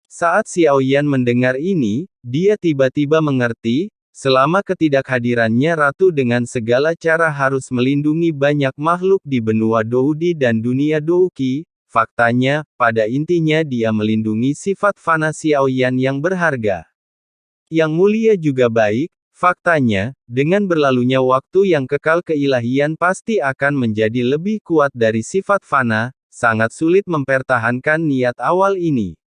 Saat Xiaoyan mendengar ini, dia tiba-tiba mengerti, selama ketidakhadirannya ratu dengan segala cara harus melindungi banyak makhluk di benua Doudi dan dunia Douqi. Faktanya, pada intinya dia melindungi sifat fana Xiaoyan yang berharga. Yang mulia juga baik, faktanya, dengan berlalunya waktu yang kekal keilahian pasti akan menjadi lebih kuat dari sifat fana, sangat sulit mempertahankan niat awal ini.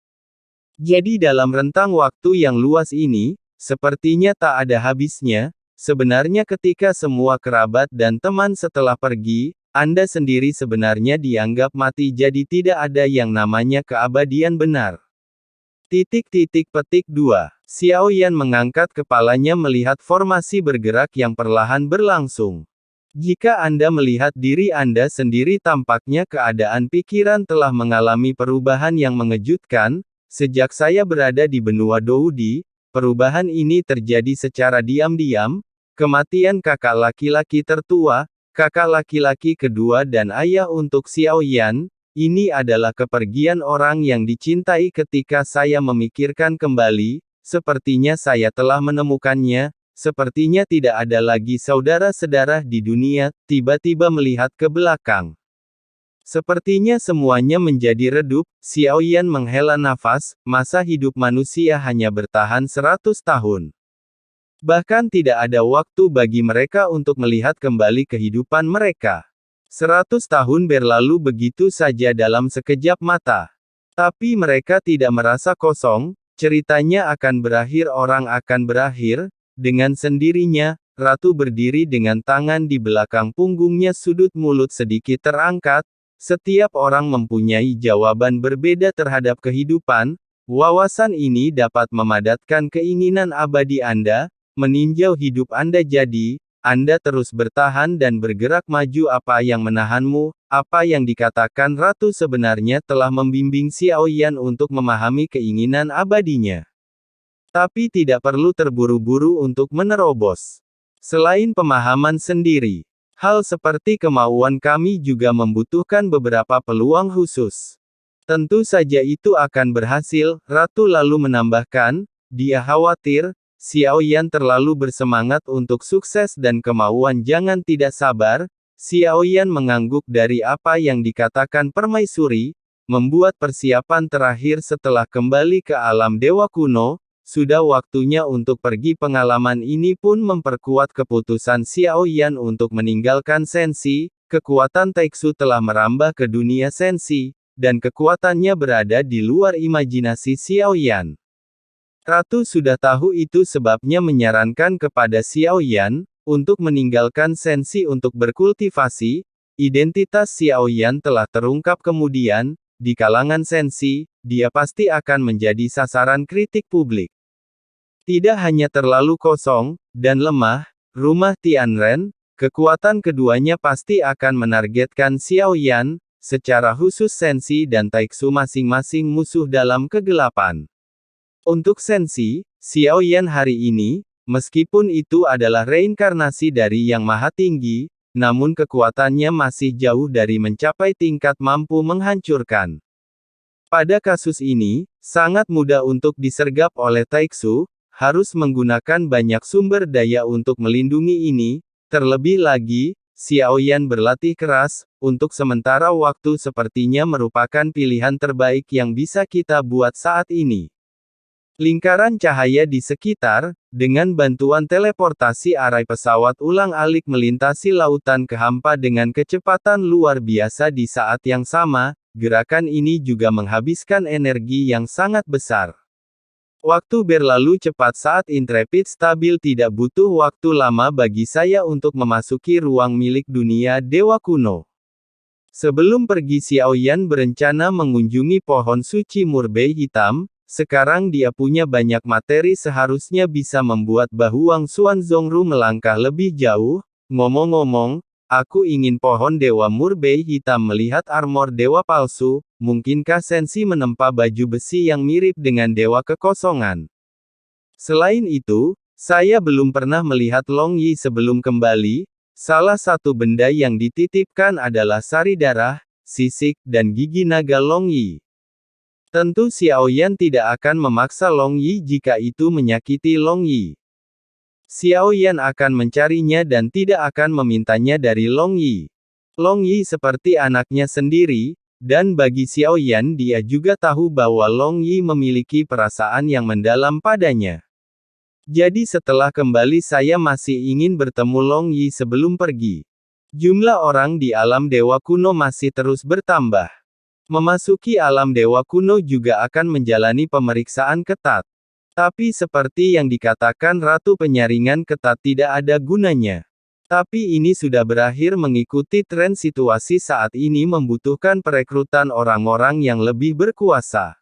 Jadi dalam rentang waktu yang luas ini, sepertinya tak ada habisnya, sebenarnya ketika semua kerabat dan teman setelah pergi, Anda sendiri sebenarnya dianggap mati jadi tidak ada yang namanya keabadian benar. Petik 2. Xiaoyan mengangkat kepalanya melihat formasi bergerak yang perlahan berlangsung. Jika Anda melihat diri Anda sendiri tampaknya keadaan pikiran telah mengalami perubahan yang mengejutkan. Sejak saya berada di benua Doudi, perubahan ini terjadi secara diam-diam, kematian kakak laki-laki tertua, kakak laki-laki kedua dan ayah untuk Xiaoyan, ini adalah kepergian orang yang dicintai ketika saya memikirkan kembali, sepertinya saya telah menemukannya, sepertinya tidak ada lagi saudara-saudara di dunia, tiba-tiba melihat ke belakang. Sepertinya semuanya menjadi redup, Xiaoyan menghela nafas, masa hidup manusia hanya bertahan 100 tahun. Bahkan tidak ada waktu bagi mereka untuk melihat kembali kehidupan mereka. 100 tahun berlalu begitu saja dalam sekejap mata. Tapi mereka tidak merasa kosong, ceritanya akan berakhir, orang akan berakhir, dengan sendirinya, ratu berdiri dengan tangan di belakang punggungnya, sudut mulut sedikit terangkat. Setiap orang mempunyai jawaban berbeda terhadap kehidupan, wawasan ini dapat memadatkan keinginan abadi Anda, meninjau hidup Anda jadi, Anda terus bertahan dan bergerak maju. Apa yang menahanmu, apa yang dikatakan ratu sebenarnya telah membimbing Xiaoyan untuk memahami keinginan abadinya. Tapi tidak perlu terburu-buru untuk menerobos. Selain pemahaman sendiri, hal seperti kemauan kami juga membutuhkan beberapa peluang khusus. Tentu saja itu akan berhasil, ratu lalu menambahkan, dia khawatir, Xiaoyan terlalu bersemangat untuk sukses dan kemauan jangan tidak sabar. Xiaoyan mengangguk dari apa yang dikatakan permaisuri, membuat persiapan terakhir setelah kembali ke alam dewa kuno. Sudah waktunya untuk pergi. Pengalaman ini pun memperkuat keputusan Xiaoyan untuk meninggalkan Sensi. Kekuatan Taiksu telah merambah ke dunia Sensi, dan kekuatannya berada di luar imajinasi Xiaoyan. Ratu sudah tahu itu sebabnya menyarankan kepada Xiaoyan, untuk meninggalkan Sensi untuk berkultivasi. Identitas Xiaoyan telah terungkap kemudian, di kalangan Sensi, dia pasti akan menjadi sasaran kritik publik. Tidak hanya terlalu kosong, dan lemah, rumah Tianren, kekuatan keduanya pasti akan menargetkan Xiaoyan, secara khusus Sensi dan Taiksu masing-masing musuh dalam kegelapan. Untuk Sensi, Xiaoyan hari ini, meskipun itu adalah reinkarnasi dari Yang Maha Tinggi, namun kekuatannya masih jauh dari mencapai tingkat mampu menghancurkan. Pada kasus ini, sangat mudah untuk disergap oleh Taiksu, harus menggunakan banyak sumber daya untuk melindungi ini, terlebih lagi, Xiaoyan berlatih keras, untuk sementara waktu sepertinya merupakan pilihan terbaik yang bisa kita buat saat ini. Lingkaran cahaya di sekitar, dengan bantuan teleportasi arai pesawat ulang-alik melintasi lautan ke hampa dengan kecepatan luar biasa di saat yang sama, gerakan ini juga menghabiskan energi yang sangat besar. Waktu berlalu cepat saat Intrepid stabil. Tidak butuh waktu lama bagi saya untuk memasuki ruang milik dunia dewa kuno. Sebelum pergi Xiaoyan berencana mengunjungi pohon suci Murbei hitam. Sekarang dia punya banyak materi seharusnya bisa membuat Bahuang Xuanzongru melangkah lebih jauh. Ngomong-ngomong, aku ingin pohon dewa Murbei hitam melihat armor dewa palsu. Mungkinkah Sensi menempa baju besi yang mirip dengan dewa kekosongan? Selain itu, saya belum pernah melihat Long Yi sebelum kembali. Salah satu benda yang dititipkan adalah sari darah, sisik, dan gigi naga Long Yi. Tentu Xiao Yan tidak akan memaksa Long Yi jika itu menyakiti Long Yi. Xiao Yan akan mencarinya dan tidak akan memintanya dari Long Yi. Long Yi seperti anaknya sendiri, dan bagi Xiao Yan dia juga tahu bahwa Long Yi memiliki perasaan yang mendalam padanya. Jadi setelah kembali saya masih ingin bertemu Long Yi sebelum pergi. Jumlah orang di alam dewa kuno masih terus bertambah. Memasuki alam dewa kuno juga akan menjalani pemeriksaan ketat. Tapi seperti yang dikatakan Ratu Penyaringan ketat tidak ada gunanya. Tapi ini sudah berakhir mengikuti tren situasi saat ini membutuhkan perekrutan orang-orang yang lebih berkuasa.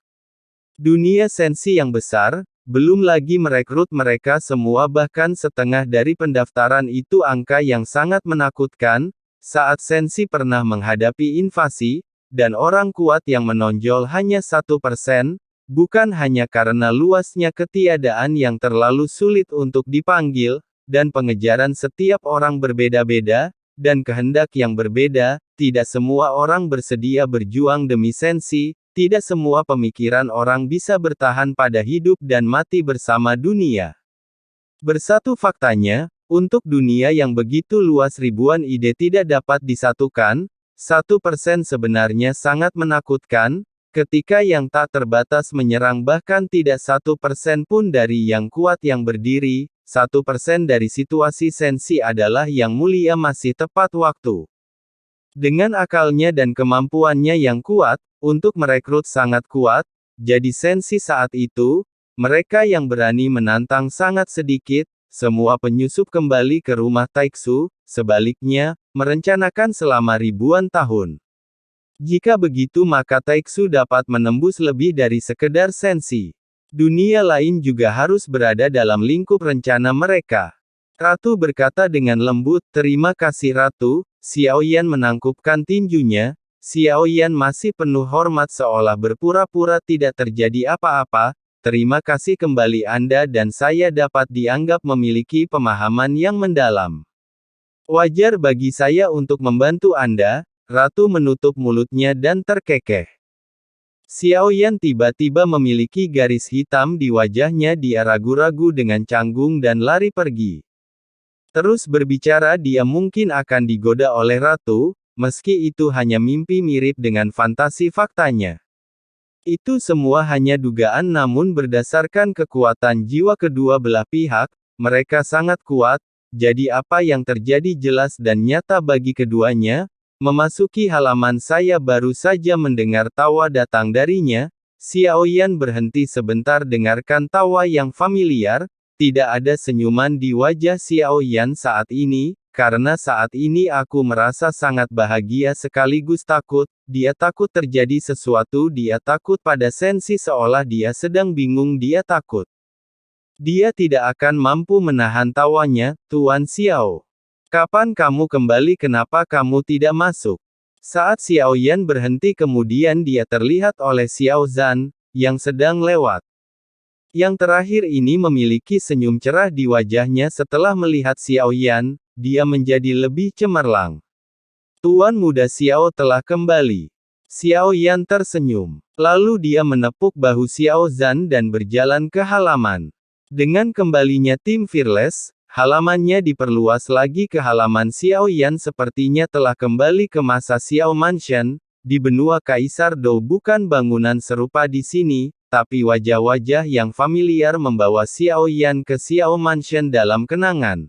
Dunia sensi yang besar, belum lagi merekrut mereka semua bahkan setengah dari pendaftaran itu angka yang sangat menakutkan, saat sensi pernah menghadapi invasi, dan orang kuat yang menonjol hanya 1%, bukan hanya karena luasnya ketiadaan yang terlalu sulit untuk dipanggil, dan pengejaran setiap orang berbeda-beda, dan kehendak yang berbeda, tidak semua orang bersedia berjuang demi sensi. Tidak semua pemikiran orang bisa bertahan pada hidup dan mati bersama dunia. Bersatu faktanya, untuk dunia yang begitu luas ribuan ide tidak dapat disatukan, 1% sebenarnya sangat menakutkan, ketika yang tak terbatas menyerang bahkan tidak 1% pun dari yang kuat yang berdiri, 1% dari situasi sensi adalah yang mulia masih tepat waktu. Dengan akalnya dan kemampuannya yang kuat, untuk merekrut sangat kuat, jadi sensi saat itu, mereka yang berani menantang sangat sedikit, semua penyusup kembali ke rumah Taiksu, sebaliknya, merencanakan selama ribuan tahun. Jika begitu maka Taiksu dapat menembus lebih dari sekedar sensi. Dunia lain juga harus berada dalam lingkup rencana mereka. Ratu berkata dengan lembut, terima kasih Ratu. Xiao Yan menangkupkan tinjunya. Xiao Yan masih penuh hormat seolah berpura-pura tidak terjadi apa-apa. Terima kasih kembali Anda dan saya dapat dianggap memiliki pemahaman yang mendalam. Wajar bagi saya untuk membantu Anda. Ratu menutup mulutnya dan terkekeh. Xiao Yan tiba-tiba memiliki garis hitam di wajahnya. Dia ragu-ragu dengan canggung dan lari pergi. Terus berbicara dia mungkin akan digoda oleh Ratu, meski itu hanya mimpi mirip dengan fantasi faktanya. Itu semua hanya dugaan namun berdasarkan kekuatan jiwa kedua belah pihak, mereka sangat kuat, jadi apa yang terjadi jelas dan nyata bagi keduanya. Memasuki halaman saya baru saja mendengar tawa datang darinya. Xiao Yan berhenti sebentar dengarkan tawa yang familiar. Tidak ada senyuman di wajah Xiao Yan saat ini, karena saat ini aku merasa sangat bahagia sekaligus takut. Dia takut terjadi sesuatu, dia takut pada sensi seolah dia sedang bingung, dia takut. Dia tidak akan mampu menahan tawanya, Tuan Xiao. Kapan kamu kembali? Kenapa kamu tidak masuk? Saat Xiao Yan berhenti kemudian dia terlihat oleh Xiao Zhan, yang sedang lewat. Yang terakhir ini memiliki senyum cerah di wajahnya setelah melihat Xiao Yan, dia menjadi lebih cemerlang. Tuan muda Xiao telah kembali. Xiao Yan tersenyum. Lalu dia menepuk bahu Xiao Zhan dan berjalan ke halaman. Dengan kembalinya tim Fearless, halamannya diperluas lagi ke halaman Xiao Yan sepertinya telah kembali ke masa Xiao Mansion. Di benua Kaisar Dou bukan bangunan serupa di sini, tapi wajah-wajah yang familiar membawa Xiao Yan ke Xiao Mansion dalam kenangan.